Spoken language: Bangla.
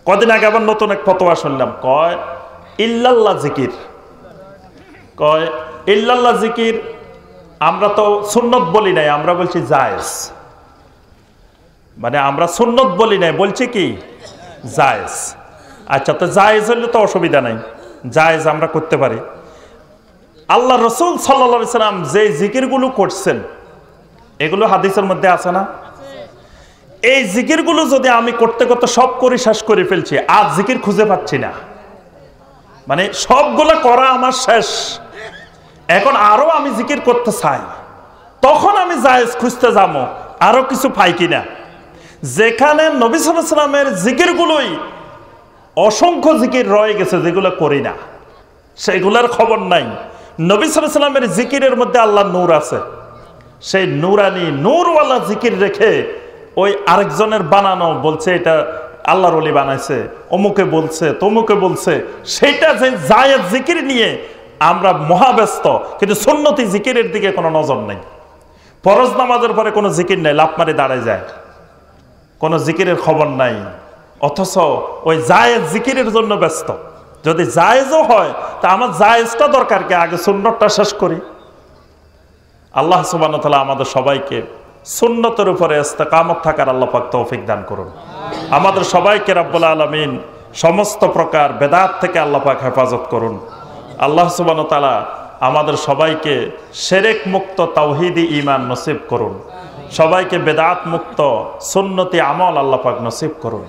কদিন আগে আবার নতুন এক ফতোয়া শুনলাম, কয় ইল্লাল্লাহ জিকির, কয় ইল্লাল্লাহ জিকির আমরা তো সুন্নত বলি নাই, আমরা বলছি জায়েজ। মানে আমরা সুন্নত বলি নাই, বলছি কি জায়েজ। আচ্ছা, তো জায়েজ হলে তো অসুবিধা নাই, জায়েজ আমরা করতে পারি। আল্লাহ রসুল সাল্লাল্লাহু আলাইহি সাল্লাম যে জিকিরগুলো করছেন এগুলো হাদিসের মধ্যে আছে না? এই জিকিরগুলো যদি আমি করতে করতে সব করে শেষ করে ফেলছি, আজ জিকির খুঁজে পাচ্ছি না, মানে সবগুলো করা আমার শেষ, এখন আরো আমি জিকির করতে চাই, তখন আমি জায়েজ খুঁজতে যাবো আরো কিছু পাই কিনা। যেখানে নবী সাল্লাল্লাহু আলাইহি সাল্লামের জিকিরগুলোই অসংখ্য জিকির রয়ে গেছে যেগুলো করি না, সেগুলোর খবর নাই। নবী সাল্লাল্লাহু আলাইহি সাল্লামের জিকিরের মধ্যে আল্লাহর নূর আছে, সেই নূরানি নূরওয়ালা জিকির রেখে ওই আরেকজনের বানানো বলছে এটা আল্লাহর ওলি বানাইছে, অমুকে বলছে তমুকে বলছে, সেটা যে জায়েজ জিকির নিয়ে আমরা মহাব্যস্ত, কিন্তু সুন্নতি জিকিরের দিকে কোনো নজর নেই। ফরজ নামাজের পরে কোনো জিকির নেই, লাফ মারি দাঁড়ায় যায়, কোনো জিকিরের খবর নাই, অথচ ওই জায়েজ জিকিরের জন্য ব্যস্ত। যদি জায়েজও হয় তা আমার জায়েজটা দরকার কি, আগে সুন্নতটা শেষ করি। আল্লাহ সুবহানাহু ওয়া তাআলা আমাদের সবাইকে সুন্নতের উপরে ইস্তেকামত থাকার আল্লাহ পাক তৌফিক দান করুন। আমাদের সবাইকে রব্বুল আলামিন সমস্ত প্রকার বেদাত থেকে আল্লাহ পাক হেফাজত করুন। আল্লাহ সুবহানাহু ওয়া তাআলা আমাদের সবাইকে শিরক মুক্ত তাওহীদি ঈমান নসিব করুন, সবাইকে বেদাত মুক্ত সুন্নতি আমল আল্লাহ পাক নসিব করুন।